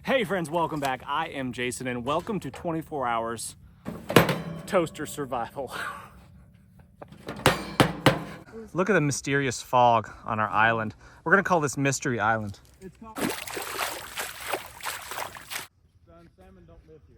Hey friends, welcome back. I am Jason and welcome to 24 Hours Toaster Survival. Look at the mysterious fog on our island. We're gonna call this Mystery Island. It's called... Son, salmon don't live here.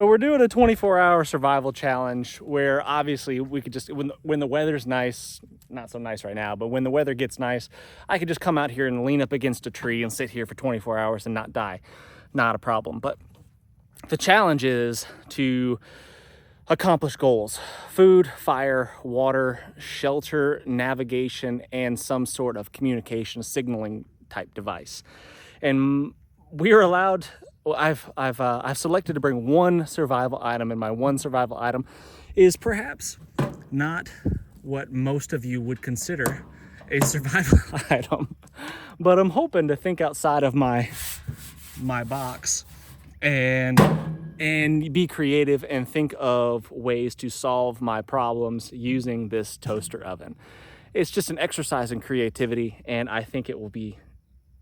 So we're doing a 24-hour survival challenge where obviously we could just, when the weather's nice, not so nice right now, but when the weather gets nice, I could just come out here and lean up against a tree and sit here for 24 hours and not die. Not a problem. But the challenge is to accomplish goals: food, fire, water, shelter, navigation, and some sort of communication signaling type device. And we are allowed... Well, I've selected to bring one survival item, and my one survival item is perhaps not what most of you would consider a survival item, but I'm hoping to think outside of my box and be creative and think of ways to solve my problems using this toaster oven. It's just an exercise in creativity, and I think it will be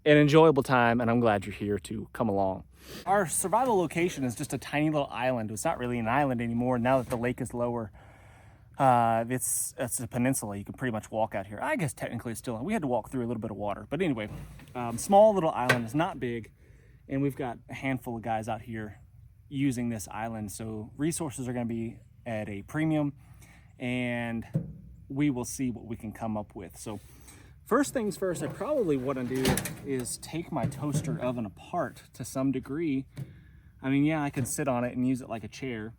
an enjoyable time, and I'm glad you're here to come along. Our survival location is just a tiny little island. It's not really an island anymore now that the lake is lower. It's a peninsula. You can pretty much walk out here. I guess technically it's still, we had to walk through a little bit of water. But anyway, small little island. Is not big. And we've got a handful of guys out here using this island. So resources are going to be at a premium, and we will see what we can come up with. So first things first, I probably want to do is take my toaster oven apart to some degree. I mean, yeah, I can sit on it and use it like a chair,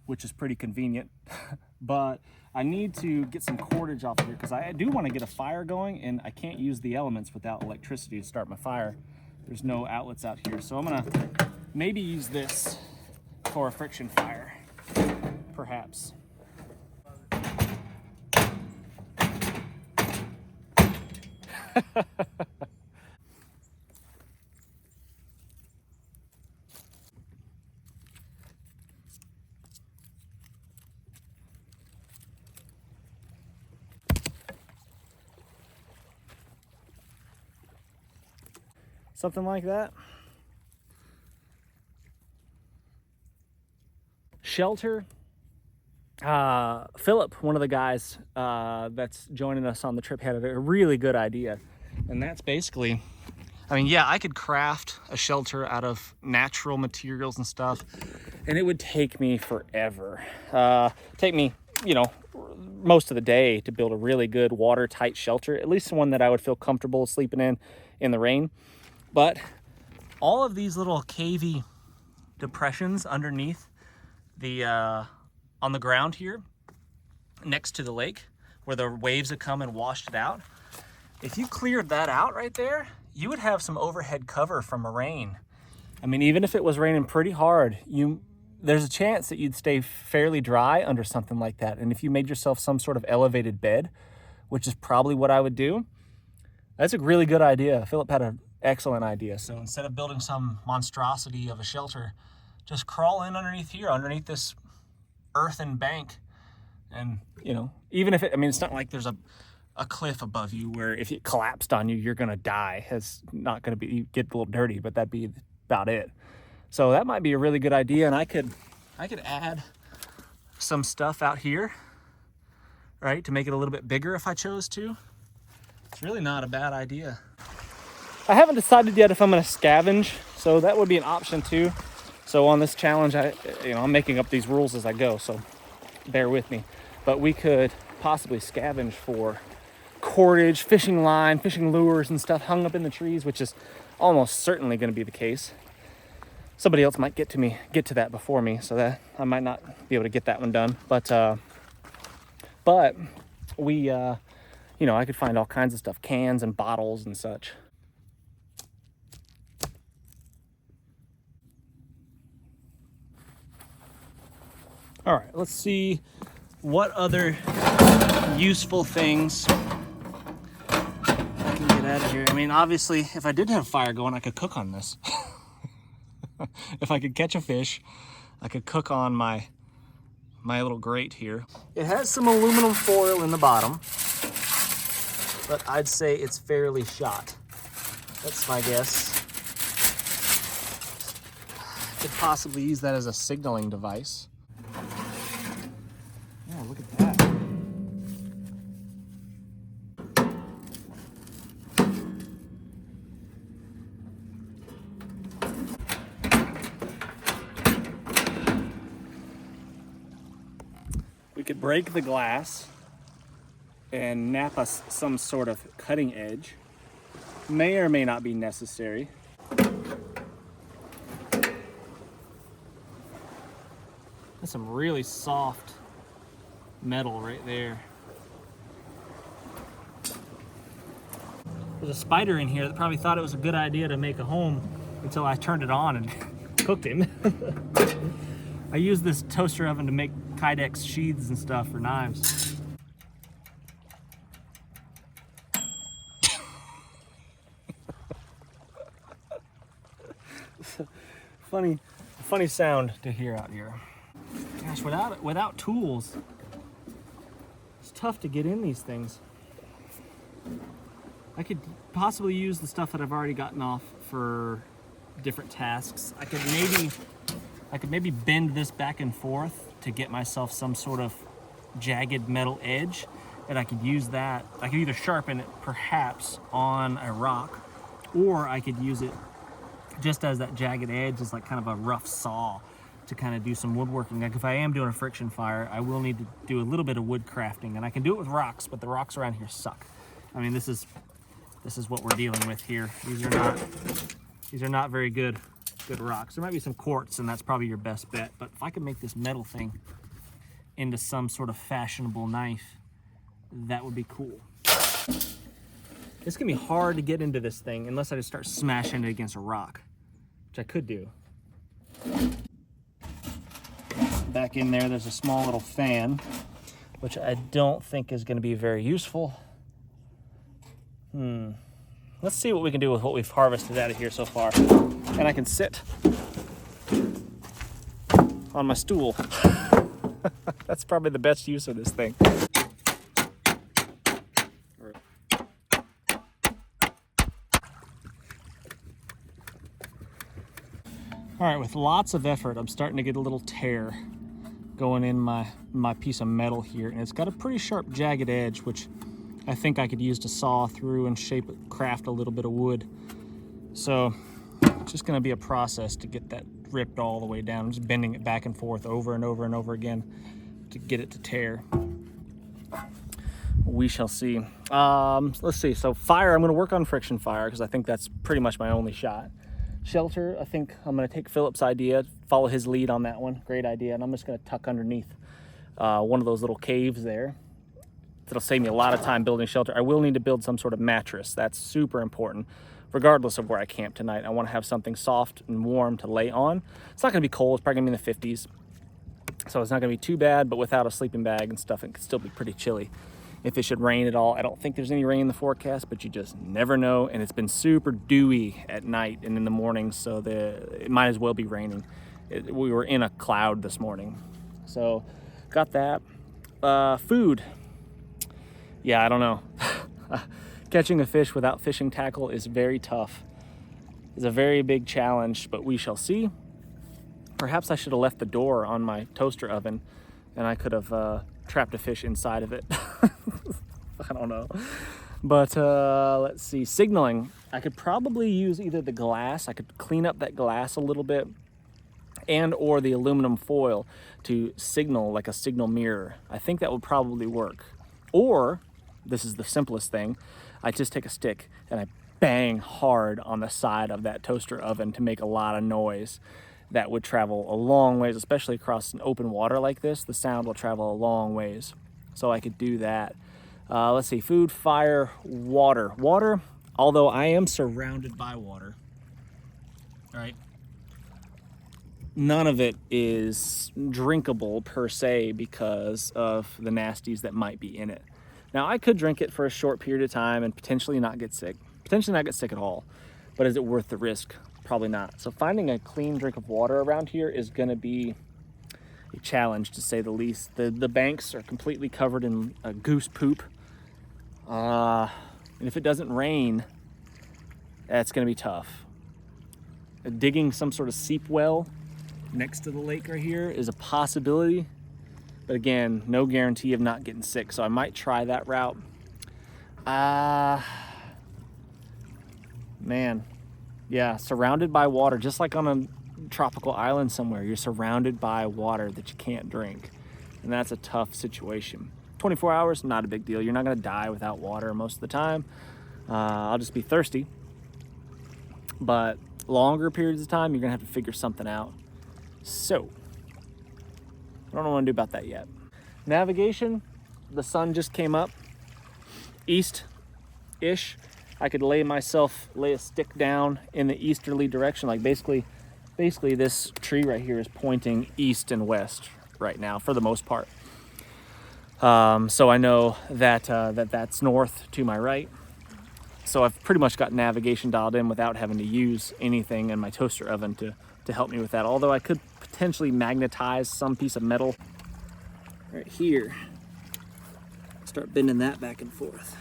which is pretty convenient, but I need to get some cordage off of here because I do want to get a fire going, and I can't use the elements without electricity to start my fire. There's no outlets out here, so I'm gonna maybe use this for a friction fire, perhaps. Something like that. Shelter. Philip, one of the guys that's joining us on the trip, had a really good idea. And that's basically, I mean, yeah, I could craft a shelter out of natural materials and stuff, and it would take me forever. Take me, most of the day to build a really good watertight shelter, at least one that I would feel comfortable sleeping in the rain. But all of these little cavey depressions underneath the, on the ground here, next to the lake, where the waves have come and washed it out, if you cleared that out right there, you would have some overhead cover from a rain. I mean, even if it was raining pretty hard, there's a chance that you'd stay fairly dry under something like that. And if you made yourself some sort of elevated bed, which is probably what I would do, that's a really good idea. Philip had an excellent idea. So instead of building some monstrosity of a shelter, just crawl in underneath here, underneath this earthen bank. And, even if it's not like there's a cliff above you where if it collapsed on you, you're gonna die. It's not gonna be, you get a little dirty, but that'd be about it. So that might be a really good idea. And I could add some stuff out here, right, to make it a little bit bigger if I chose to. It's really not a bad idea. I haven't decided yet if I'm gonna scavenge, so that would be an option too. So on this challenge, I'm making up these rules as I go, so bear with me. But we could possibly scavenge for cordage, fishing line, fishing lures and stuff hung up in the trees, which is almost certainly going to be the case. Somebody else might get to that before me, so that I might not be able to get that one done. But we, I could find all kinds of stuff, cans and bottles and such. All right, let's see what other useful things I can get out of here. I mean, obviously, if I did have fire going, I could cook on this. If I could catch a fish, I could cook on my my little grate here. It has some aluminum foil in the bottom, but I'd say it's fairly shot. That's my guess. Could possibly use that as a signaling device. Yeah, look at that. We could break the glass and nap us some sort of cutting edge. May or may not be necessary. That's some really soft metal right there. There's a spider in here that probably thought it was a good idea to make a home until I turned it on and cooked him. I use this toaster oven to make Kydex sheaths and stuff for knives. funny sound to hear out here. Gosh, without tools, it's tough to get in these things. I could possibly use the stuff that I've already gotten off for different tasks. I could maybe bend this back and forth to get myself some sort of jagged metal edge, and I could use that. I could either sharpen it perhaps on a rock, or I could use it just as that jagged edge is like kind of a rough saw to kind of do some woodworking. Like if I am doing a friction fire, I will need to do a little bit of wood crafting, and I can do it with rocks, but the rocks around here suck. I mean, this is what we're dealing with here. These are not very good rocks. There might be some quartz, and that's probably your best bet. But if I could make this metal thing into some sort of fashionable knife, that would be cool. It's gonna be hard to get into this thing unless I just start smashing it against a rock, which I could do. Back in there's a small little fan, which I don't think is gonna be very useful. Let's see what we can do with what we've harvested out of here so far. And I can sit on my stool. That's probably the best use of this thing. All right, with lots of effort, I'm starting to get a little tear going in my piece of metal here, and it's got a pretty sharp jagged edge, which I think I could use to saw through and craft a little bit of wood. So it's just gonna be a process to get that ripped all the way down. I'm just bending it back and forth over and over and over again to get it to tear. We shall see. Let's see, so fire, I'm gonna work on friction fire because I think that's pretty much my only shot. Shelter, I think I'm gonna take Philip's idea, follow his lead on that one. Great idea, and I'm just gonna tuck underneath one of those little caves there. It'll save me a lot of time building shelter. I will need to build some sort of mattress. That's super important, regardless of where I camp tonight. I wanna have something soft and warm to lay on. It's not gonna be cold, it's probably gonna be in the 50s. So it's not gonna be too bad, but without a sleeping bag and stuff, it could still be pretty chilly. If it should rain at all, I don't think there's any rain in the forecast, but you just never know. And it's been super dewy at night and in the morning, so it might as well be raining. We were in a cloud this morning. So got that. Food. Yeah, I don't know. Catching a fish without fishing tackle is very tough. It's a very big challenge, but we shall see. Perhaps I should have left the door on my toaster oven and I could have trapped a fish inside of it. I don't know. But let's see, signaling. I could probably use either the glass, I could clean up that glass a little bit, and or the aluminum foil to signal like a signal mirror. I think that would probably work. Or, this is the simplest thing, I just take a stick and I bang hard on the side of that toaster oven to make a lot of noise. That would travel a long ways, especially across an open water like this. The sound will travel a long ways. So I could do that. Let's see, food, fire, water. Water, although I am surrounded by water, right? None of it is drinkable per se because of the nasties that might be in it. Now I could drink it for a short period of time and potentially not get sick. Potentially not get sick at all. But is it worth the risk? Probably not. So finding a clean drink of water around here is gonna be, a challenge, to say the least. The banks are completely covered in goose poop. And if it doesn't rain, that's going to be tough. Digging some sort of seep well next to the lake right here is a possibility. But again, no guarantee of not getting sick. So I might try that route. Man, yeah, surrounded by water, just like on a tropical island somewhere. You're surrounded by water that you can't drink, and that's a tough situation. 24 hours, not a big deal. You're not gonna die without water most of the time. I'll just be thirsty. But longer periods of time, you're gonna have to figure something out. So, I don't know what to do about that yet. Navigation, the sun just came up, east-ish. I could lay a stick down in the easterly direction. Like basically this tree right here is pointing east and west right now for the most part. So I know that that's north to my right. So I've pretty much got navigation dialed in without having to use anything in my toaster oven to help me with that. Although I could potentially magnetize some piece of metal right here. Start bending that back and forth.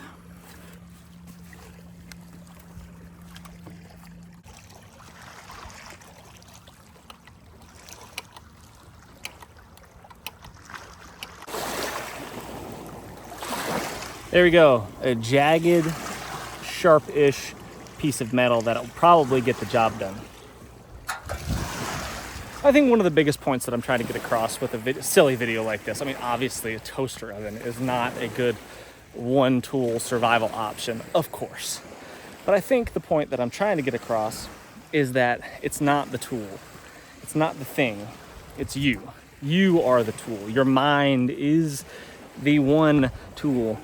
There we go, a jagged, sharp-ish piece of metal that'll probably get the job done. I think one of the biggest points that I'm trying to get across with a silly video like this, I mean, obviously a toaster oven is not a good one-tool survival option, of course. But I think the point that I'm trying to get across is that it's not the tool. It's not the thing. It's you. You are the tool. Your mind is the one tool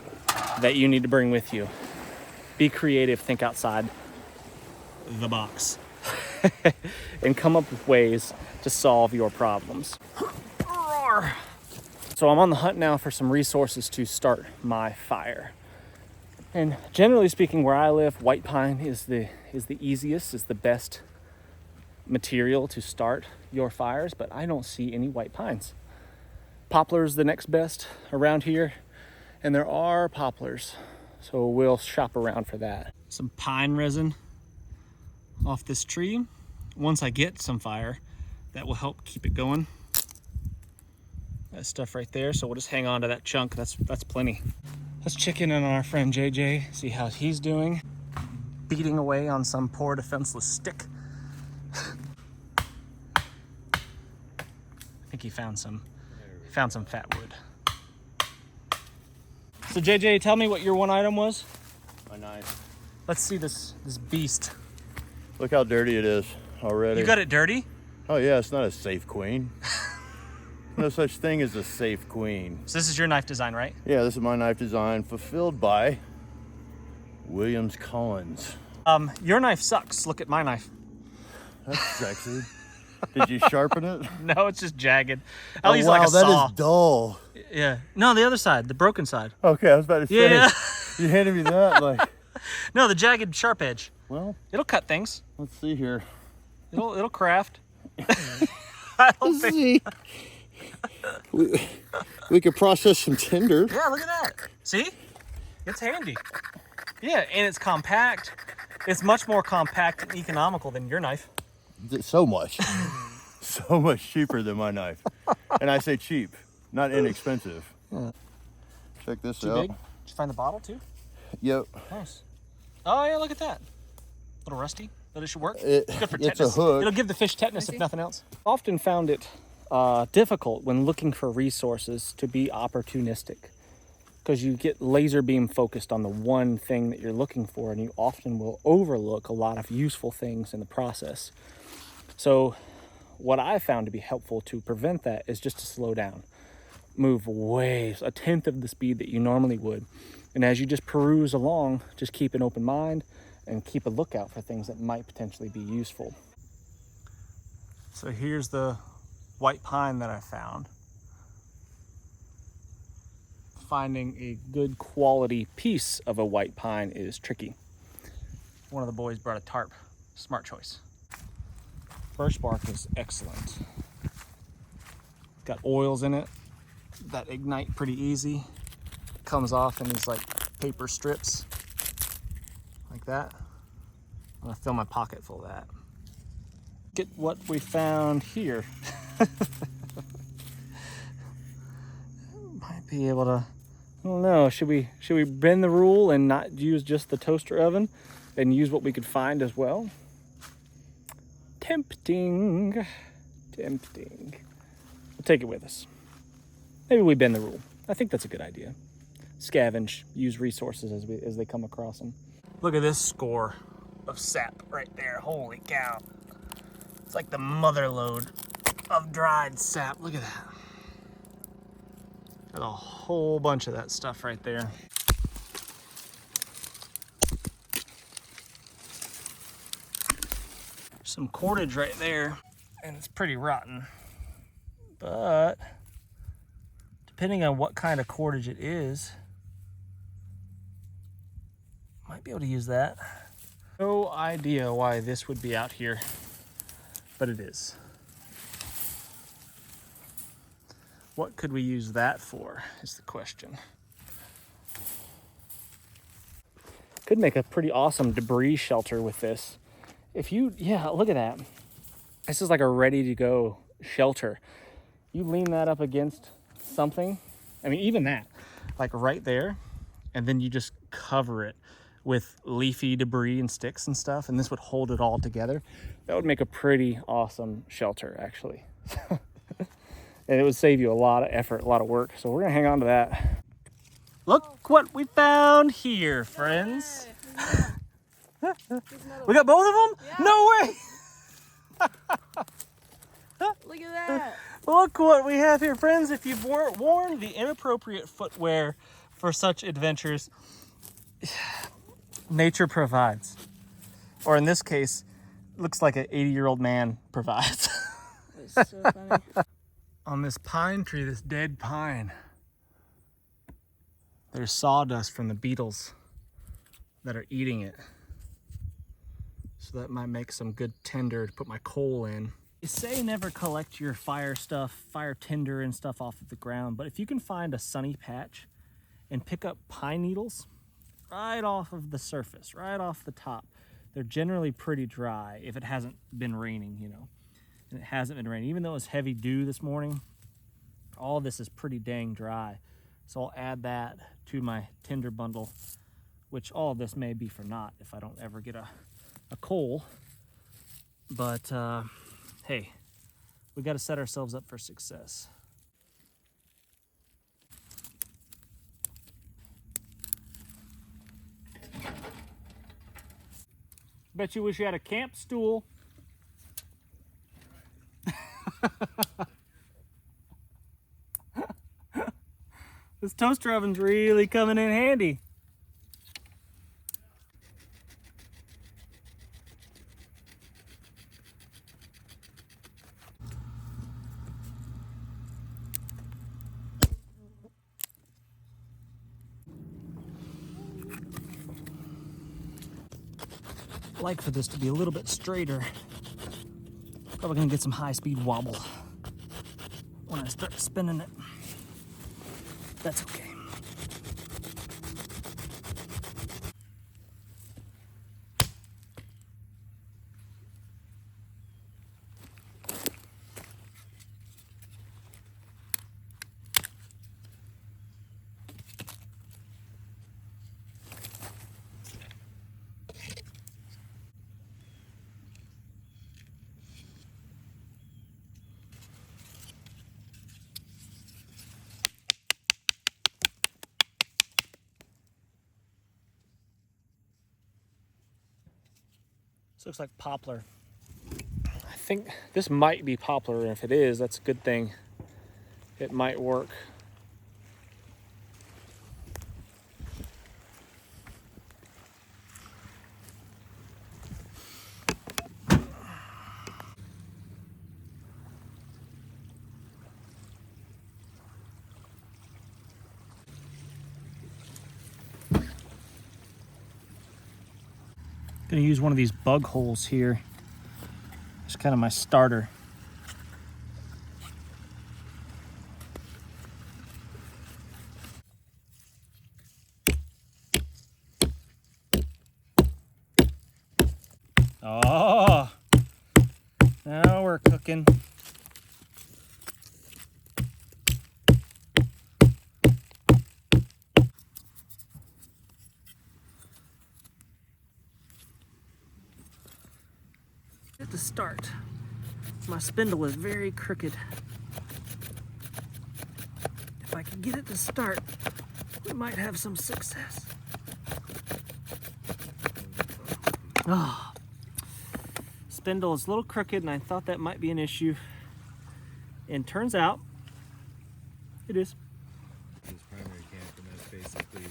that you need to bring with you. Be creative, think outside the box, and come up with ways to solve your problems. So I'm on the hunt now for some resources to start my fire. And generally speaking, where I live, white pine is the easiest, is the best material to start your fires, but I don't see any white pines. Poplar is the next best around here, and there are poplars, so we'll shop around for that. Some pine resin off this tree. Once I get some fire, that will help keep it going. That stuff right there, so we'll just hang on to that chunk. That's plenty. Let's check in on our friend JJ, see how he's doing. Beating away on some poor defenseless stick. I think he found some fat wood. So JJ, tell me what your one item was. My knife. Let's see this beast. Look how dirty it is already. You got it dirty? Oh yeah, it's not a safe queen. No such thing as a safe queen. So this is your knife design, right? Yeah, this is my knife design, fulfilled by Williams Collins. Your knife sucks. Look at my knife. That's sexy. Did you sharpen it? No, it's just jagged. I'll use wow, like a saw. that is dull. Yeah. No, the other side, the broken side. Okay, I was about to say. Yeah. You handed me that, like. No, the jagged, sharp edge. Well, it'll cut things. let's see here. It'll craft. I don't think. We could process some tinder. Yeah, look at that. See? It's handy. Yeah, and it's compact. It's much more compact and economical than your knife. So much. So much cheaper than my knife. And I say cheap, not inexpensive. Yeah. Check this Too out. big? Did you find the bottle too? Yep. Nice. Oh yeah, look at that. A little rusty, but it should work. Good for it's tetanus. a hook. It'll give the fish tetanus if nothing else. Often found it difficult when looking for resources to be opportunistic, because you get laser beam focused on the one thing that you're looking for, and you often will overlook a lot of useful things in the process. So what I found to be helpful to prevent that is just to slow down, move way a tenth of the speed that you normally would. And as you just peruse along, just keep an open mind and keep a lookout for things that might potentially be useful. So here's the white pine that I found. Finding a good quality piece of a white pine is tricky. One of the boys brought a tarp. Smart choice. Birch bark is excellent. got oils in it that ignite pretty easy. Comes off in these like paper strips like that. I'm gonna fill my pocket full of that. Get what we found here. Might be able to, I don't know, should we bend the rule and not use just the toaster oven and use what we could find as well? Tempting. We'll take it with us. Maybe we bend the rule. I think that's a good idea. Scavenge, use resources as they come across them. Look at this score of sap right there. Holy cow. It's like the mother lode of dried sap. Look at that. Got a whole bunch of that stuff right there. Some cordage right there, and it's pretty rotten. But depending on what kind of cordage it is, might be able to use that. No idea why this would be out here, but it is. What could we use that for is the question. Could make a pretty awesome debris shelter with this. Yeah, look at that. This is like a ready to go shelter. You lean that up against something. I mean, even that, like right there, and then you just cover it with leafy debris and sticks and stuff, and this would hold it all together. That would make a pretty awesome shelter, actually. And it would save you a lot of effort, a lot of work. So we're gonna hang on to that. Look what we found here, friends. We got both of them? Yeah. No way! Look at that. Look what we have here, friends. If you've worn the inappropriate footwear for such adventures, nature provides. Or in this case, looks like an 80-year-old man provides. That's so funny. On this pine tree, this dead pine, there's sawdust from the beetles that are eating it. So that might make some good tinder to put my coal in. They say never collect your fire tinder and stuff off of the ground, but if you can find a sunny patch and pick up pine needles right off of the surface, right off the top, they're generally pretty dry if it hasn't been raining, you know. And it hasn't been raining. Even though it's heavy dew this morning, all of this is pretty dang dry. So I'll add that to my tinder bundle, which all of this may be for naught if I don't ever get a coal. But hey, we got to set ourselves up for success. Bet you wish you had a camp stool. This toaster oven's really coming in handy. I'd like for this to be a little bit straighter. Probably gonna get some high-speed wobble when I start spinning it. That's okay. This looks like poplar. I think this might be poplar, and if it is, that's a good thing. It might work. Gonna use one of these bug holes here. It's kind of my starter. Oh, now we're cooking. At the start, my spindle is very crooked. If I can get it to start, we might have some success. Oh, spindle is a little crooked, and I thought that might be an issue. And turns out, it is. His primary camp, and that's basically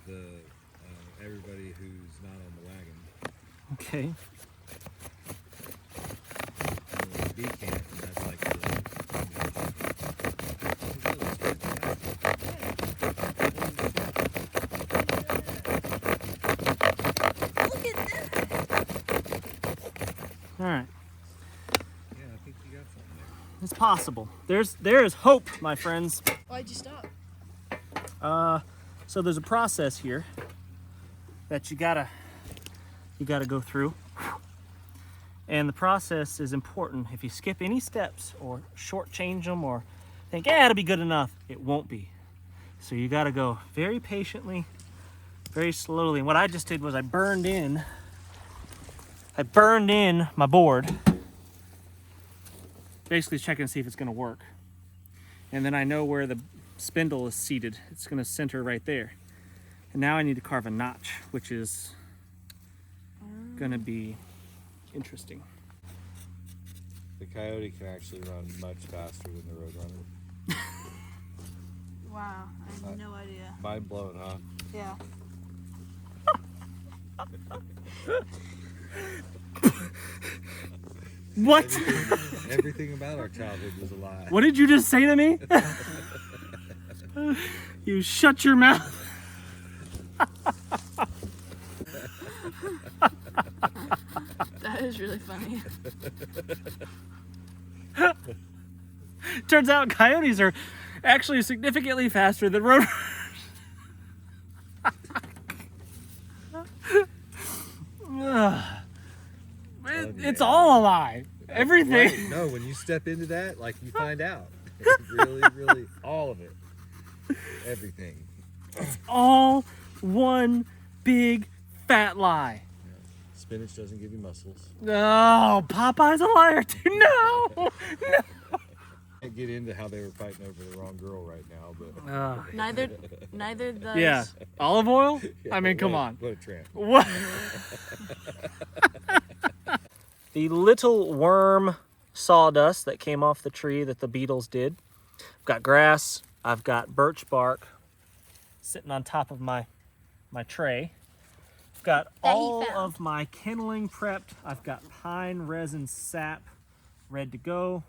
the everybody who's not on the wagon. Okay. And then the B camp, and that's like the. Look at that. All right. Yeah, I think you got something there. It's possible. There is hope, my friends. Why'd you stop? So there's a process here that you gotta go through, and the process is important. If you skip any steps or shortchange them or think, yeah, it'll be good enough, it won't be. So you gotta go very patiently, very slowly. And what I just did was I burned in my board, basically checking to see if it's gonna work. And then I know where the spindle is seated. It's gonna center right there. And now I need to carve a notch, which is gonna be interesting. The Coyote can actually run much faster than the Roadrunner. Wow, I had no idea. Mind blown, huh? Yeah. What? Everything about our childhood was a lie. What did you just say to me? You shut your mouth. That is really funny. Turns out coyotes are actually significantly faster than road. It's all a lie. Everything. Right. No, when you step into that, like, you find out. Really, really, all of it. Everything. All one big fat lie. Spinach doesn't give you muscles. Oh, Popeye's a liar too. No. No. Can't get into how they were fighting over the wrong girl right now, but Neither does. Yeah. Olive oil? I mean, come on. What a tramp. What? The little worm sawdust that came off the tree that the beetles did. I've got grass. I've got birch bark sitting on top of my tray. I've got all of my kindling prepped. I've got pine resin sap ready to go.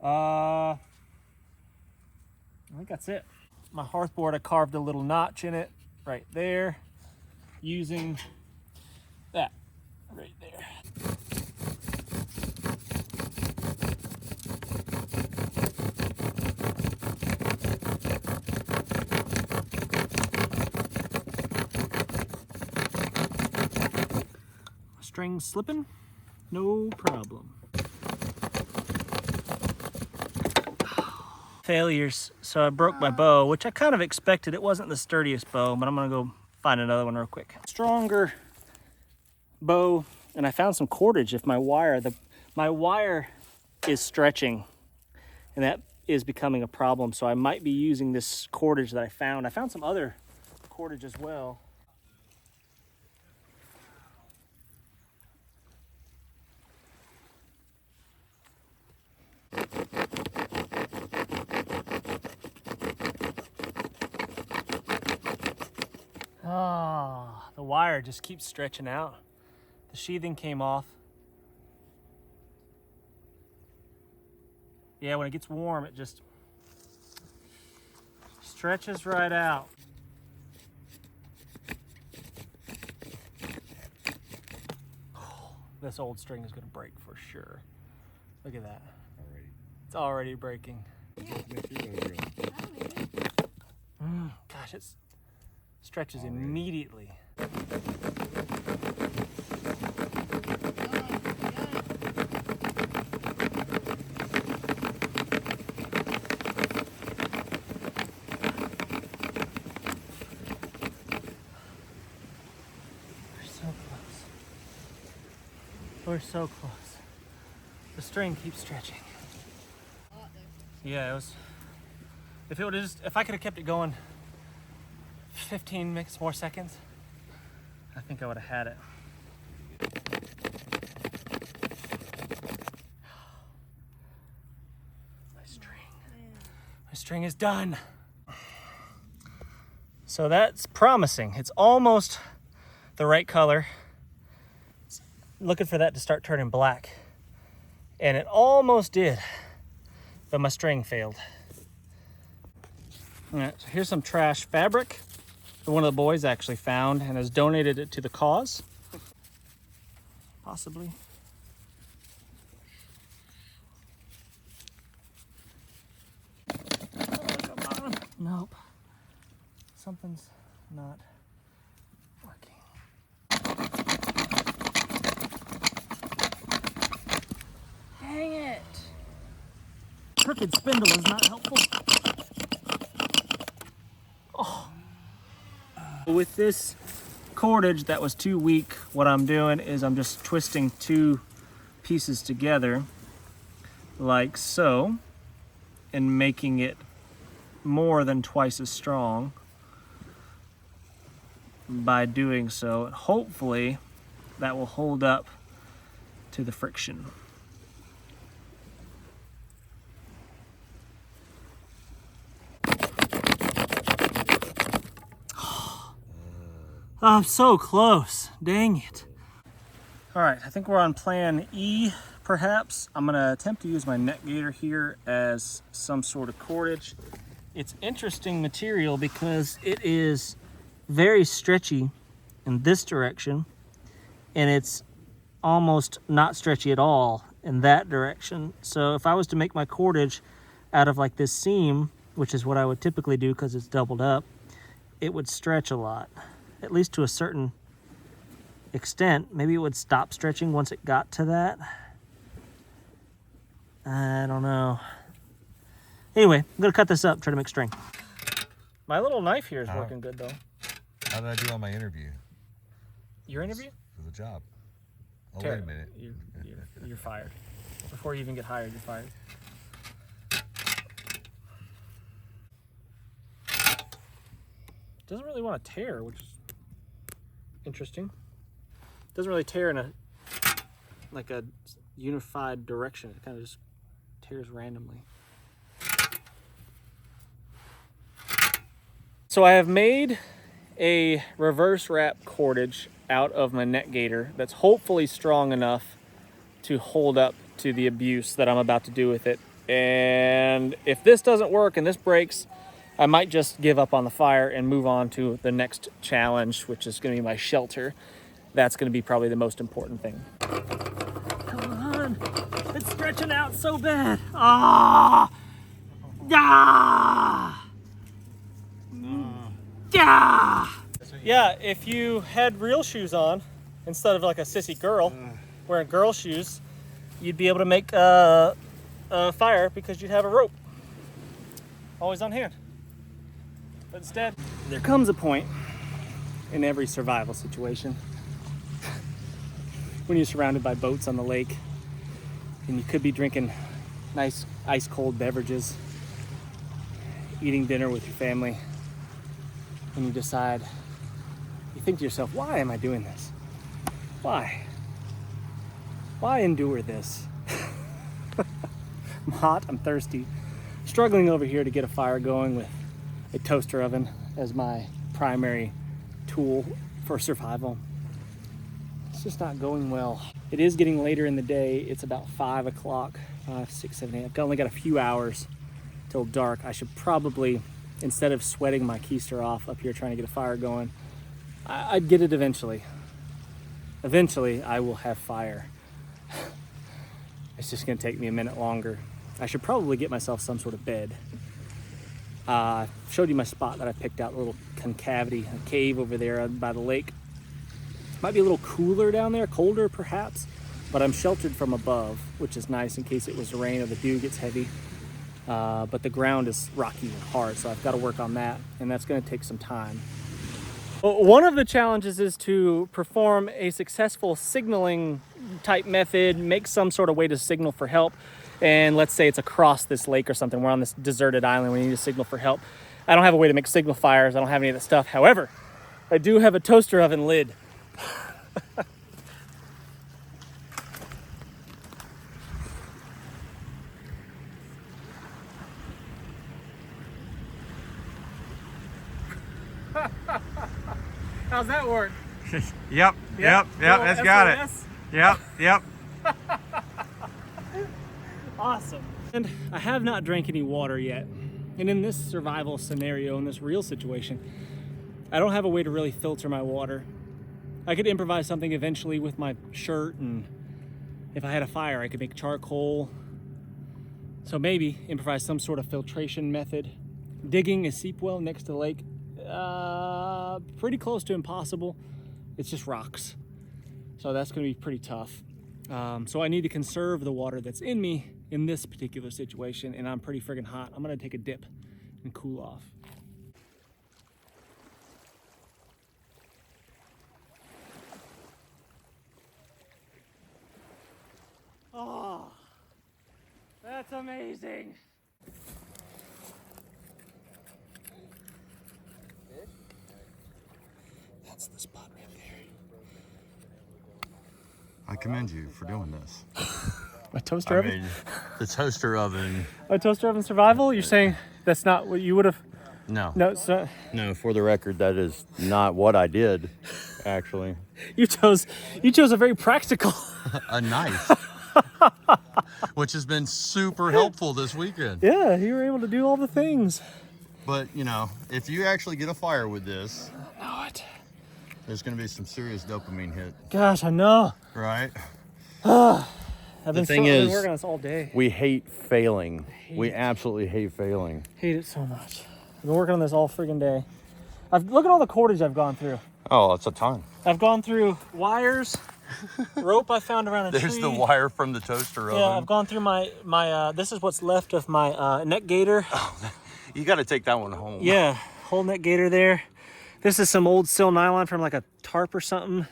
I think that's it. My hearthboard, I carved a little notch in it right there using that right there. String slipping, no problem. Failures. So I broke my bow, which I kind of expected. It wasn't the sturdiest bow, but I'm gonna go find another one real quick. Stronger bow, and I found some cordage. If my wire is stretching, and that is becoming a problem. So I might be using this cordage that I found. I found some other cordage as well. Ah, the wire just keeps stretching out. The sheathing came off. Yeah, when it gets warm, it just stretches right out. This old string is gonna break for sure. Look at that. Already. It's already breaking. Make your bow drill. Gosh, it stretches immediately. We're so close. The string keeps stretching. Yeah, it was. If I could have kept it going 15 more seconds, I think I would have had it. My string is done. So that's promising. It's almost the right color. Looking for that to start turning black. And it almost did, but my string failed. All right, so here's some trash fabric that one of the boys actually found and has donated it to the cause. Possibly. Oh, come on. Nope. Something's not working. Dang it. Crooked spindle is not helpful. Oh. With this cordage that was too weak, what I'm doing is I'm just twisting two pieces together like so and making it more than twice as strong by doing so. Hopefully that will hold up to the friction. I'm so close. Dang it. All right, I think we're on plan E, perhaps. I'm gonna attempt to use my net gator here as some sort of cordage. It's interesting material because it is very stretchy in this direction, and it's almost not stretchy at all in that direction. So if I was to make my cordage out of like this seam, which is what I would typically do because it's doubled up, it would stretch a lot. At least to a certain extent. Maybe it would stop stretching once it got to that. I don't know. Anyway, I'm gonna cut this up, try to make string. My little knife here is working good though. How did I do on my interview? Your interview? For the job. Oh, Terry, wait a minute. You're fired. Before you even get hired, you're fired. Doesn't really want to tear, which is interesting. Doesn't really tear in a unified direction. It kind of just tears randomly. So I have made a reverse wrap cordage out of my net gator that's hopefully strong enough to hold up to the abuse that I'm about to do with it. And if this doesn't work and this breaks, I might just give up on the fire and move on to the next challenge, which is going to be my shelter. That's going to be probably the most important thing. Come on. It's stretching out so bad. Ah! Ah! Ah! Yeah, if you had real shoes on, instead of like a sissy girl wearing girl shoes, you'd be able to make a fire because you'd have a rope always on hand. But instead, there comes a point in every survival situation when you're surrounded by boats on the lake and you could be drinking nice ice cold beverages, eating dinner with your family, and you decide, you think to yourself, why am I doing this? Why? Why endure this? I'm hot, I'm thirsty, struggling over here to get a fire going with a toaster oven as my primary tool for survival. It's just not going well. It is getting later in the day. It's about 5 o'clock, 5, 6, 7, 8. I've only got a few hours till dark. I should probably, instead of sweating my keister off up here trying to get a fire going, I'd get it eventually. Eventually, I will have fire. It's just gonna take me a minute longer. I should probably get myself some sort of bed. I showed you my spot that I picked out, a little concavity, a cave over there by the lake. Might be a little cooler down there, colder perhaps, but I'm sheltered from above, which is nice in case it was to rain or the dew gets heavy. But the ground is rocky and hard, so I've got to work on that, and that's going to take some time. One of the challenges is to perform a successful signaling type method, make some sort of way to signal for help. And let's say it's across this lake or something. We're on this deserted island. We need to signal for help. I don't have a way to make signal fires. I don't have any of that stuff. However, I do have a toaster oven lid. How's that work? Yep, that's got it. Yep. Awesome. And I have not drank any water yet. And in this survival scenario, in this real situation, I don't have a way to really filter my water. I could improvise something eventually with my shirt, and if I had a fire, I could make charcoal. So maybe improvise some sort of filtration method. Digging a seep well next to the lake, pretty close to impossible. It's just rocks. So that's gonna be pretty tough. So I need to conserve the water that's in me in this particular situation, and I'm pretty friggin' hot. I'm gonna take a dip and cool off. Oh, that's amazing. That's the spot right there. I commend you for doing this. My toaster oven? mean, the toaster oven. My toaster oven survival? You're saying that's not what you would have? No. No, it's not. No, for the record, that is not what I did, actually. You chose a very practical. A knife. Which has been super helpful this weekend. Yeah, you were able to do all the things. But, you know, if you actually get a fire with this, I know it. there's going to be some serious dopamine hit, Gosh, I know. right? I've been thing I've been is- working on this all day. We hate failing. We absolutely hate failing. Hate it so much. I've been working on this all friggin' day. Look at all the cordage I've gone through. Oh, that's a ton. I've gone through wires, rope I found around a tree. There's the wire from the toaster oven. Yeah, I've gone through my this is what's left of my neck gaiter. You got to take that one home. Yeah, whole neck gaiter there. This is some old sil nylon from like a tarp or something.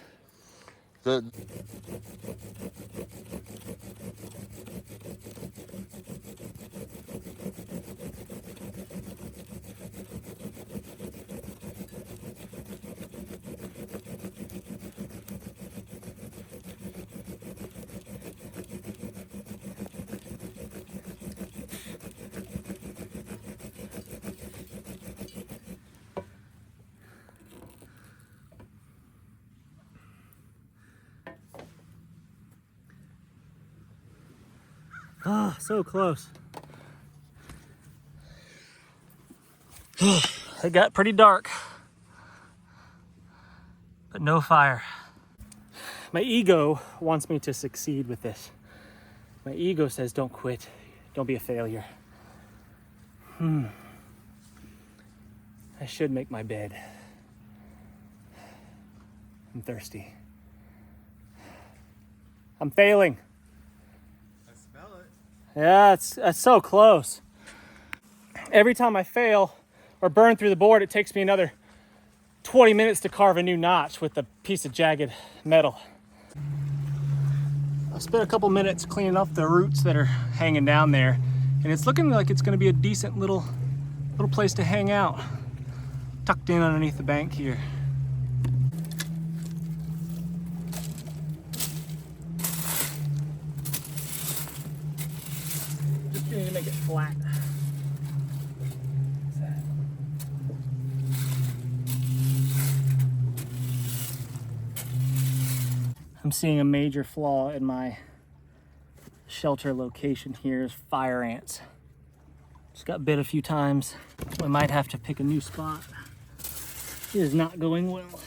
The Ah, so close. It got pretty dark, but no fire. My ego wants me to succeed with this. My ego says, don't quit. Don't be a failure. I should make my bed. I'm thirsty. I'm failing. I smell it. Yeah, it's so close. Every time I fail or burn through the board, it takes me another 20 minutes to carve a new notch with a piece of jagged metal. I spent a couple minutes cleaning up the roots that are hanging down there, and it's looking like it's going to be a decent little place to hang out, tucked in underneath the bank here. Just need to make it flat. I'm seeing a major flaw in my shelter location here is fire ants. Just got bit a few times. We might have to pick a new spot. It is not going well.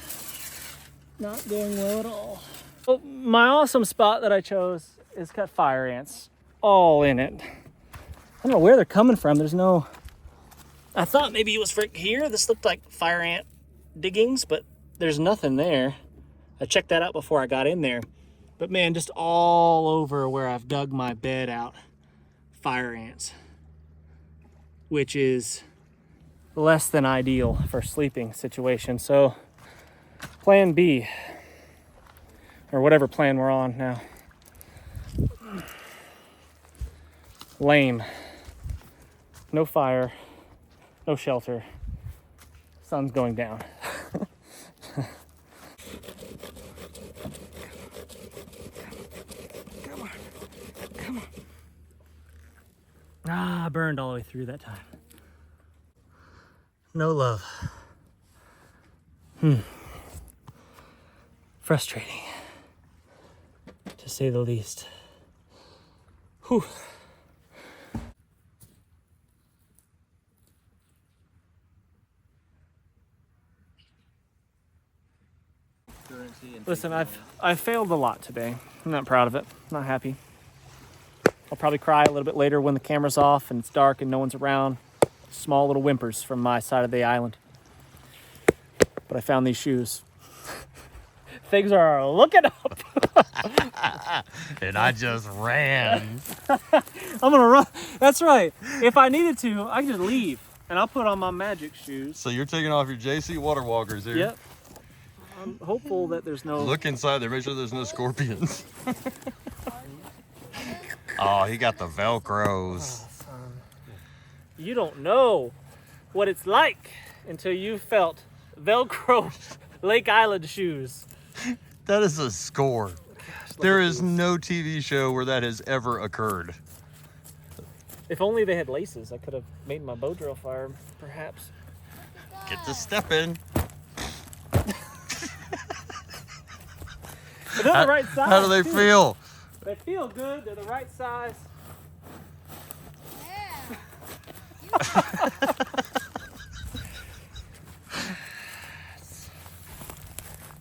Not going well at all. Well, my awesome spot that I chose is got fire ants all in it. I don't know where they're coming from. There's no... I thought maybe it was right here. This looked like fire ant diggings, but there's nothing there. I checked that out before I got in there. But man, just all over where I've dug my bed out, fire ants. Which is less than ideal for sleeping situation. So, plan B, or whatever plan we're on now. Lame. No fire, no shelter. Sun's going down. Come on. Come on. Ah, I burned all the way through that time. No love. Frustrating, to say the least. Whew. Listen, I've failed a lot today. I'm not proud of it. I'm not happy. I'll probably cry a little bit later when the camera's off and it's dark and no one's around. Small little whimpers from my side of the island. But I found these shoes. Things are looking up. And I just ran. I'm gonna run. That's right. If I needed to, I can just leave and I'll put on my magic shoes. So you're taking off your JC water walkers here? Yep. I'm hopeful that there's no... Look inside there, make sure there's no scorpions. Oh, he got the Velcros. You don't know what it's like until you felt Velcro Lake Island shoes. That is a score. There is no TV show where that has ever occurred. If only they had laces, I could have made my bow drill fire, perhaps. Get the step in. But they're the right size. How do they too. feel? They feel good. They're the right size.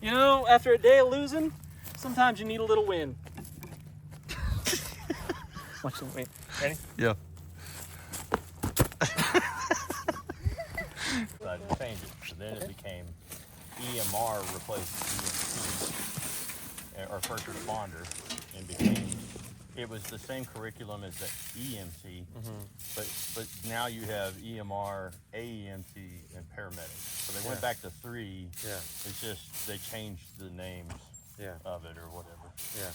You know, after a day of losing, sometimes you need a little win. Watch them. Wait. Ready? Yeah. I changed it. So then it became EMR replaced EMT, or first responder, and became, it was the same curriculum as the EMT, but now you have EMR, AEMT, and paramedics. So they went back to 3. Yeah. It's just they changed the names Yeah. of it or whatever. Yeah.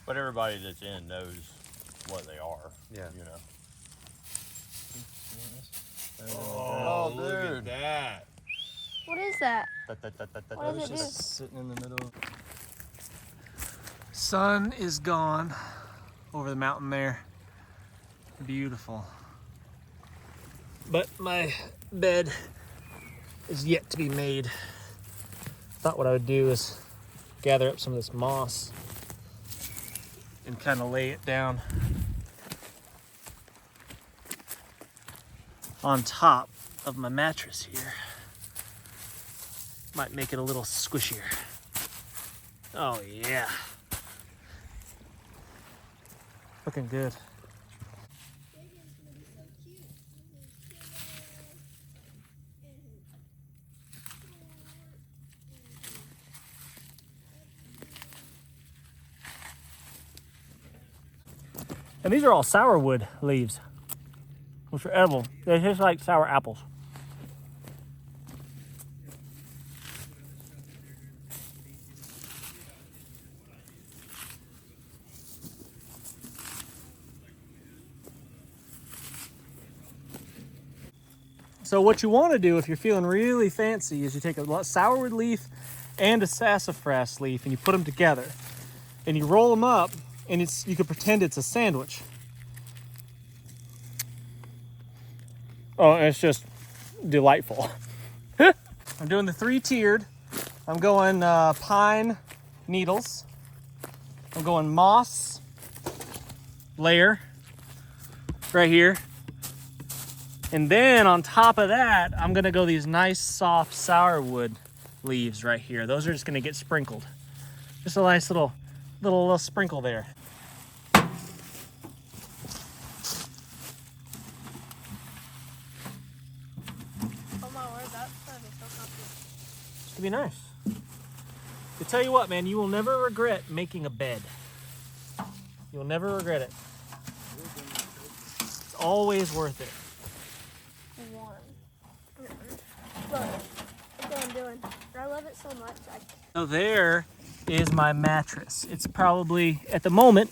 But everybody that's in knows what they are. Yeah. You know. Oh, look at dude. that. What is that? What does it do? Sitting in the middle. Sun is gone over the mountain there. Beautiful. But my bed is yet to be made. Thought what I would do is gather up some of this moss and kind of lay it down on top of my mattress here. Might make it a little squishier. Oh yeah. Looking good. And these are all sourwood leaves, which are edible. They taste like sour apples. So what you want to do if you're feeling really fancy is you take a sourwood leaf and a sassafras leaf and you put them together and you roll them up, and you could pretend it's a sandwich. Oh, and it's just delightful. I'm doing the 3-tiered. I'm going pine needles. I'm going moss layer right here. And then on top of that, I'm gonna go these nice soft sourwood leaves right here. Those are just gonna get sprinkled. Just a nice little sprinkle there. Oh my word, that's gonna be so comfy. It's gonna be nice. To tell you what, man, you will never regret making a bed. You'll never regret it. It's always worth it. Look, look what I'm doing. I love it so much. So there is my mattress. It's probably, at the moment,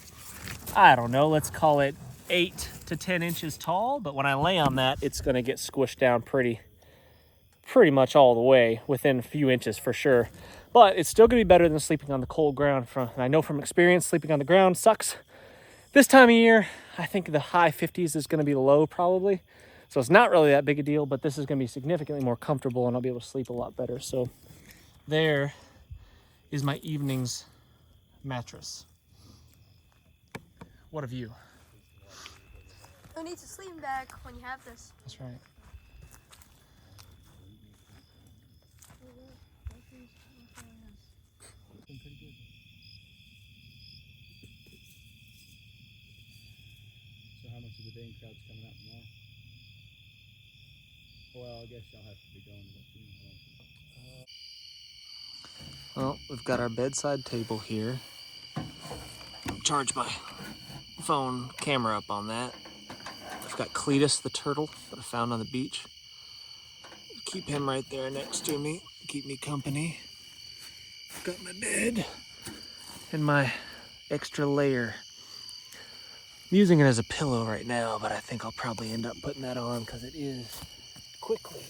I don't know, let's call it 8 to 10 inches tall, but when I lay on that, it's gonna get squished down pretty much all the way, within a few inches for sure. But it's still gonna be better than sleeping on the cold ground. I know from experience, sleeping on the ground sucks. This time of year, I think the high 50s is gonna be low probably. So it's not really that big a deal, but this is gonna be significantly more comfortable and I'll be able to sleep a lot better. So there is my evening's mattress. What of you? Who needs a sleeping bag when you have this? That's right. So how much of the dang crowd's coming out tomorrow? Well, I guess y'all have to be going to that funeral. Well, we've got our bedside table here. Charge my phone camera up on that. I've got Cletus the turtle that I found on the beach. Keep him right there next to me, keep me company. I've got my bed and my extra layer. I'm using it as a pillow right now, but I think I'll probably end up putting that on because it is quickly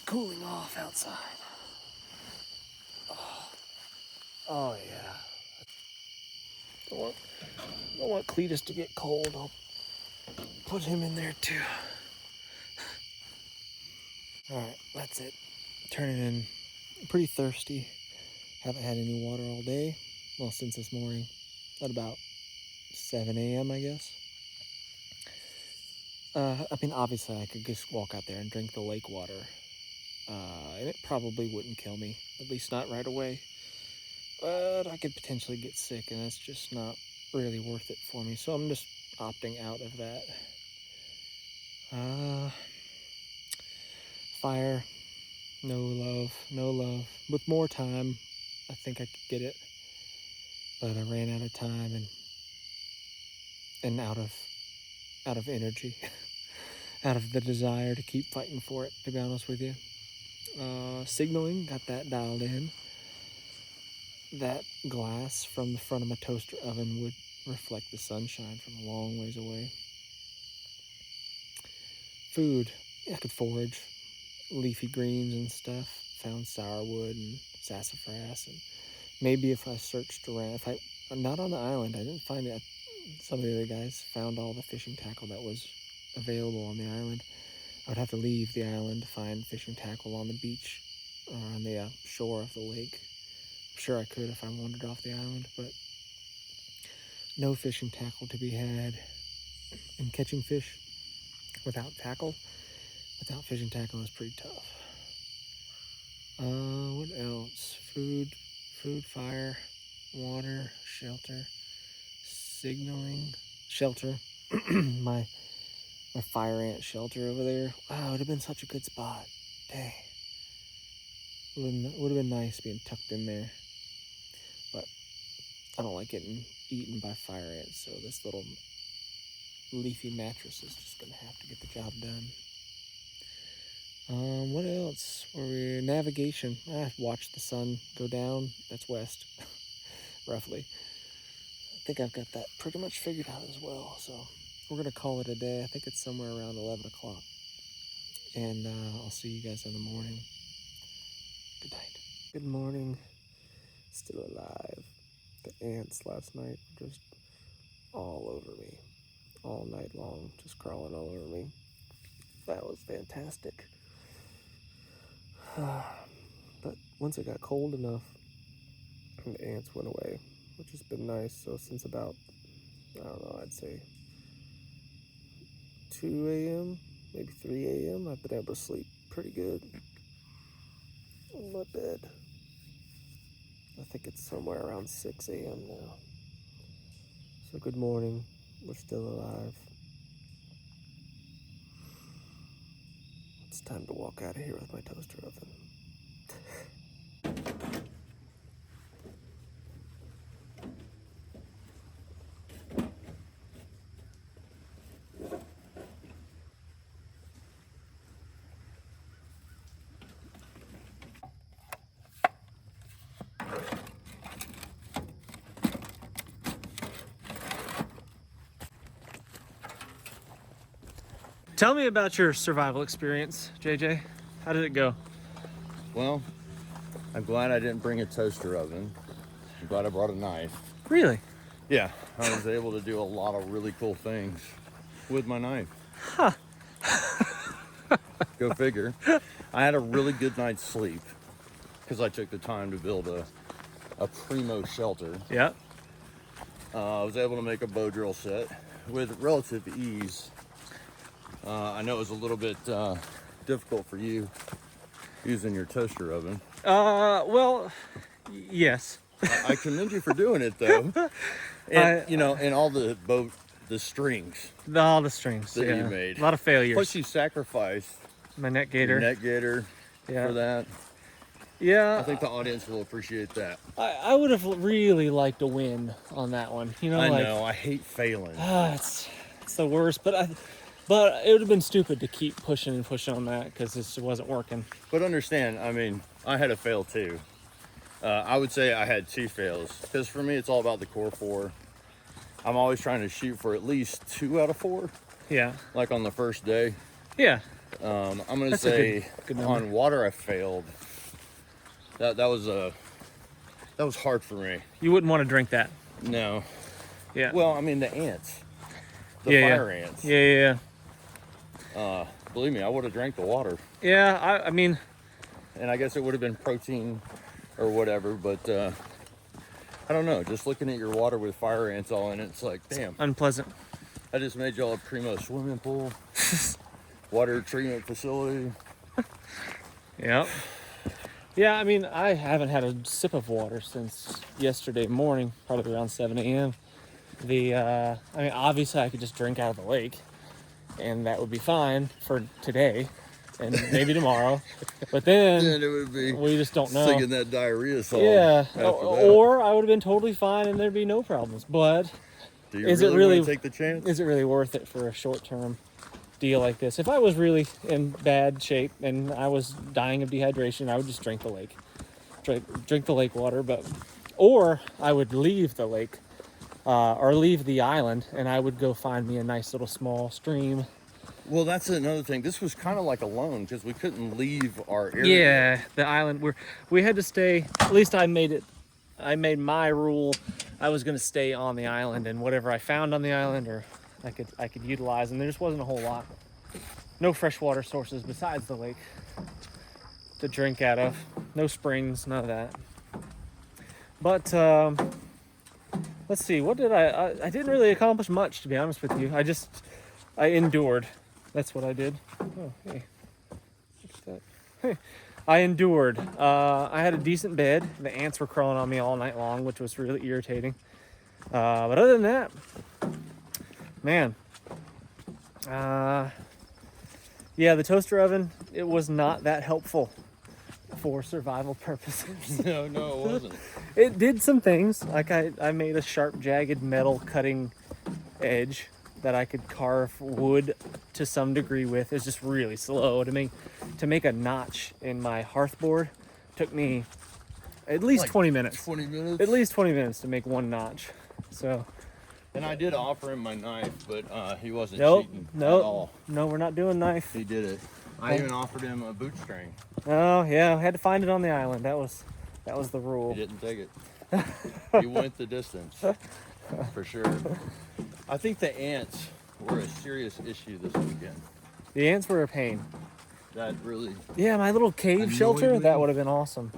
cooling off outside. Oh yeah. Don't want Cletus to get cold. I'll put him in there too. All right, that's it. Turning in. I'm pretty thirsty. Haven't had any water all day. Well, since this morning. At about 7 a.m. I guess. I mean, obviously I could just walk out there and drink the lake water. And it probably wouldn't kill me. At least not right away. But I could potentially get sick, and that's just not really worth it for me. So I'm just opting out of that. Fire, no love. With more time, I think I could get it. But I ran out of time and out of energy, out of the desire to keep fighting for it, to be honest with you. Signaling, got that dialed in. That glass from the front of my toaster oven would reflect the sunshine from a long ways away. Food, I could forage leafy greens and stuff. Found sourwood and sassafras, and maybe if I searched around, I'm not on the island, I didn't find it. Some of the other guys found all the fishing tackle that was available on the island. I would have to leave the island to find fishing tackle on the beach or on the shore of the lake. I'm sure I could if I wandered off the island, but no fishing tackle to be had. And catching fish without fishing tackle is pretty tough. What else? Food, fire, water, shelter, signaling, shelter. my fire ant shelter over there. Wow, it would have been such a good spot. Dang. Would have been nice being tucked in there. But I don't like getting eaten by fire ants, so this little leafy mattress is just gonna have to get the job done. What else? Navigation. I watched the sun go down. That's west, roughly. I think I've got that pretty much figured out as well. So we're gonna call it a day. I think it's somewhere around 11 o'clock. And I'll see you guys in the morning. Good night. Good morning. Still alive. The ants last night were just all over me. All night long, just crawling all over me. That was fantastic. But once it got cold enough, the ants went away, which has been nice. So since about, I don't know, I'd say 2 a.m., maybe 3 a.m., I've been able to sleep pretty good on my bed. I think it's somewhere around 6 a.m. now. So good morning. We're still alive. It's time to walk out of here with my toaster oven. Tell me about your survival experience, JJ. How did it go? Well, I'm glad I didn't bring a toaster oven. I'm glad I brought a knife. Really? Yeah, I was able to do a lot of really cool things with my knife. Huh. Go figure. I had a really good night's sleep because I took the time to build a primo shelter. Yeah. I was able to make a bow drill set with relative ease. I know it was a little bit difficult for you using your toaster oven. Well, yes. I commend you for doing it though. And you know, and all the strings All the strings. that yeah. you made. A lot of failures. Plus you sacrificed My net your gator. net gator Yeah. for that. Yeah. I think the audience will appreciate that. I would have really liked a win on that one. You know, I like, know, I hate failing. it's the worst. But it would have been stupid to keep pushing and pushing on that because it just wasn't working. But understand, I mean, I had a fail too. I would say I had 2 fails because for me it's all about the core 4. I'm always trying to shoot for at least 2 out of 4, Yeah. like on the first day. Yeah. I'm gonna That's a say good number. on water I failed. That was hard for me. You wouldn't want to drink that. No. Yeah. Well, I mean the ants, the Yeah, fire ants. Yeah. Believe me, I would have drank the water, Yeah. I mean, and I guess it would have been protein or whatever. But I don't know. Just looking at your water with fire ants all in it, it's like, damn. unpleasant. I just made y'all a primo swimming pool, water treatment facility. Yeah. Yeah, I mean, I haven't had a sip of water since yesterday morning, probably around 7 a.m. I mean, obviously I could just drink out of the lake, and that would be fine for today and maybe tomorrow. But then Then it would be we just don't know. singing that diarrhea song. Yeah, after that. or I would have been totally fine and there'd be no problems. But Do you is it really really- want to take the chance? is it really worth it for a short-term deal like this? If I was really in bad shape and I was dying of dehydration, I would just drink the lake, drink the lake water. Or I would leave the lake or leave the island, and I would go find me a nice little small stream. Well, that's another thing. This was kind of like a loan because we couldn't leave our area. Yeah, the island we had to stay. At least I made my rule. I was gonna stay on the island, and whatever I found on the island, or I could utilize. And there just wasn't a whole lot. No freshwater sources besides the lake to drink out of. No springs, none of that. But let's see. What did I didn't really accomplish much, to be honest with you. I endured. That's what I did. Oh, hey. What's that? Hey. I endured. I had a decent bed. The ants were crawling on me all night long, which was really irritating. But other than that, man. Yeah, the toaster oven, it was not that helpful for survival purposes. No, it wasn't. It did some things. Like I made a sharp, jagged metal cutting edge that I could carve wood to some degree with. It's just really slow to make a notch in my hearth board. Took me at least Like 20 minutes. 20 minutes. At least 20 minutes to make one notch. So And I did offer him my knife, but he wasn't nope, cheating at nope, all. no, we're not doing knife. He did it. I even offered him a boot string. Oh yeah, I had to find it on the island. That was the He rule. didn't take it. He went the distance, for sure. I think the ants were a serious issue this weekend. The ants were a pain. That really. Yeah, my little cave Annoyed shelter, me. that would have been awesome.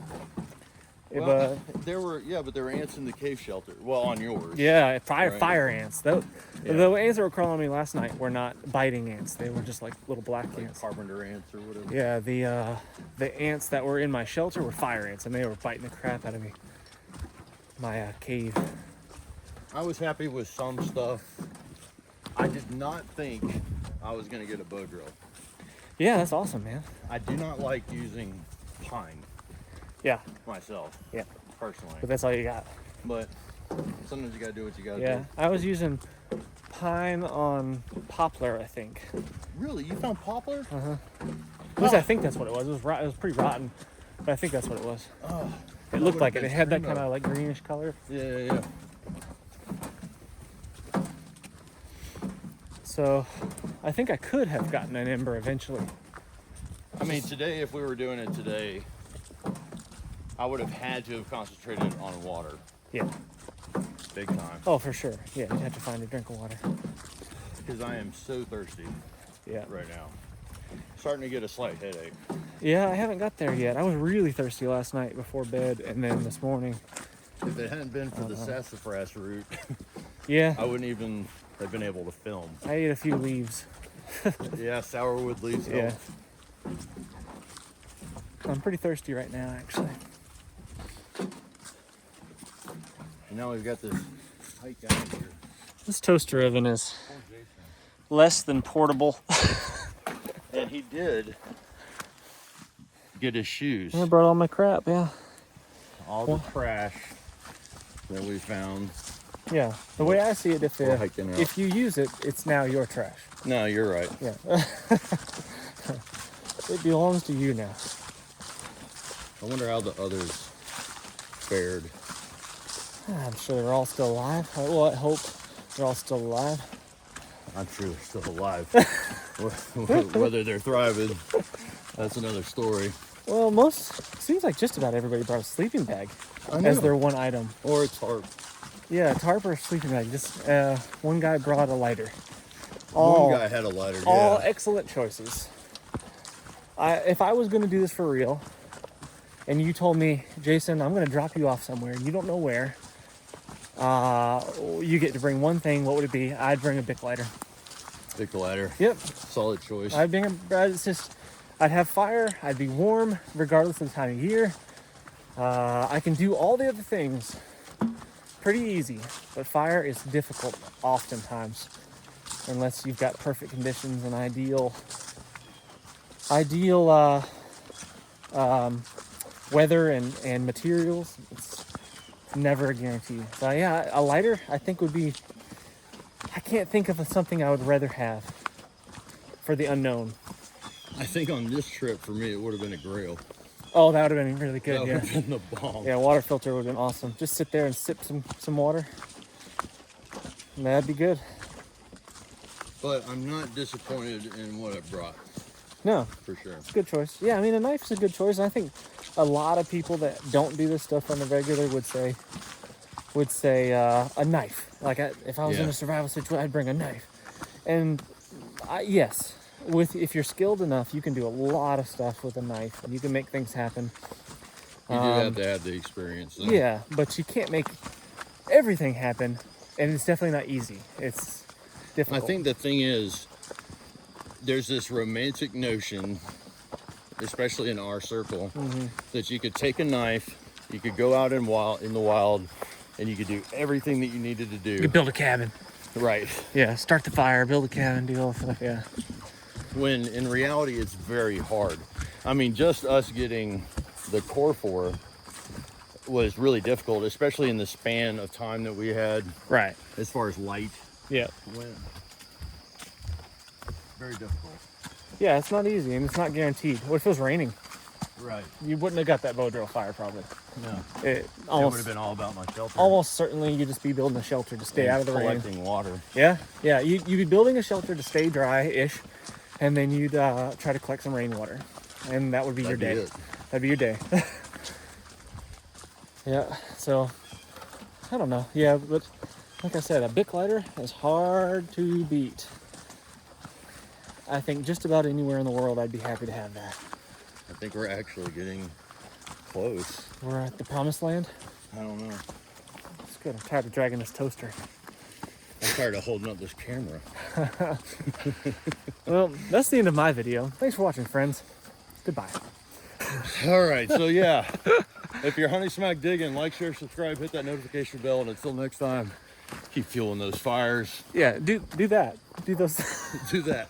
Well, there were ants in the cave shelter. Well, on yours. Yeah, Right. fire ants. The Yeah. ants that were crawling on me last night were not biting ants. They were just like little black Like ants. carpenter ants or whatever. Yeah, the ants that were in my shelter were fire ants, and they were biting the crap out of me. My cave. I was happy with some stuff. I did not think I was gonna get a bow drill. Yeah, that's awesome, man. I do not like using pine Yeah, myself. Yeah. Personally. but that's all you got. But sometimes you gotta do what you gotta Yeah, do. I was using pine on poplar, I think. Really? You found poplar? At least I think that's what it was. It was pretty rotten, but I think that's what it was. Oh, It looked like it. would've It had that been kind primo. of like greenish color. Yeah. So I think I could have gotten an ember eventually. I mean, today, if we were doing it today, I would have had to have concentrated on water, Yeah. big time, Oh, for sure. Yeah, you'd have to find a drink of water. because I am so thirsty Yeah. right now. Starting to get a slight headache. Yeah, I haven't got there yet. I was really thirsty last night before bed, and then this morning. If it hadn't been for the sassafras root, Yeah, I wouldn't even have been able to film. I ate a few leaves. Yeah, sourwood leaves help. Yeah. I'm pretty thirsty right now, actually. And now we've got this hike down here. This toaster oven is less than portable. And he did get his shoes. I brought all my crap, yeah. All the trash that we found. Yeah, the way I see it, We're hiking out. if you use it, it's now your trash. No, you're right. Yeah. It belongs to you now. I wonder how the others fared. I'm sure they're all still alive. Well, I hope they're all still alive. I'm sure they're still alive. Whether they're thriving, that's another story. Well, seems like just about everybody brought a sleeping bag I know. as their one item. Or a tarp. Yeah, tarp or sleeping bag. Just one guy brought a lighter. One guy had a lighter. All Yeah. excellent choices. If I was going to do this for real, and you told me, Jason, I'm going to drop you off somewhere, and you don't know where, you get to bring one thing, what would it be? I'd bring a Bic lighter. Bic lighter. Yep. Solid choice. I'd have fire, I'd be warm, regardless of the time of year. I can do all the other things pretty easy, but fire is difficult oftentimes, unless you've got perfect conditions and ideal weather and materials. It's never a guarantee. So yeah, a lighter I think would be, I can't think of something I would rather have for the unknown. I think on this trip for me it would have been a grill. Oh, that would have been really good. That Yeah. would have been the bomb. Yeah, water filter would have been awesome. Just sit there and sip some water. And that'd be good. But I'm not disappointed in what I brought, No, for sure. good choice. Yeah, I mean, a knife's a good choice. And I think a lot of people that don't do this stuff on the regular would say a knife. Like if I was in Yeah. a survival situation, I'd bring a knife. And yes, if you're skilled enough, you can do a lot of stuff with a knife, and you can make things happen. You do have to have the experience, though. Yeah, but you can't make everything happen, and it's definitely not easy. It's difficult. I think the thing is, there's this romantic notion, especially in our circle, that you could take a knife, you could go out in the wild, and you could do everything that you needed to do. you could build a cabin. Right. Yeah, start the fire, build a cabin, do all that. Yeah. When in reality, it's very hard. I mean, just us getting the core for was really difficult, especially in the span of time that we had Right. as far as light Yeah. went. Very difficult. Yeah, it's not easy, and it's not guaranteed. What if it was raining? Right. You wouldn't have got that bow drill fire, probably. No. It That would almost have been all about my shelter. almost certainly you'd just be building a shelter to stay and out of the rain. collecting water. Yeah, yeah. You'd be building a shelter to stay dry-ish, and then you'd try to collect some rainwater, and that would be That'd your be day. it. That'd be your day. Yeah. So I don't know. Yeah, but like I said, a Bic lighter is hard to beat. I think just about anywhere in the world, I'd be happy to have that. I think we're actually getting close. We're at the promised land. I don't know. It's good. I'm tired of dragging this toaster. I'm tired of holding up this camera. Well, that's the end of my video. Thanks for watching, friends. Goodbye. All right, so yeah, if you're honey smack digging, like, share, subscribe, hit that notification bell, and until next time, keep fueling those fires. Yeah, do that. Do those. Do that.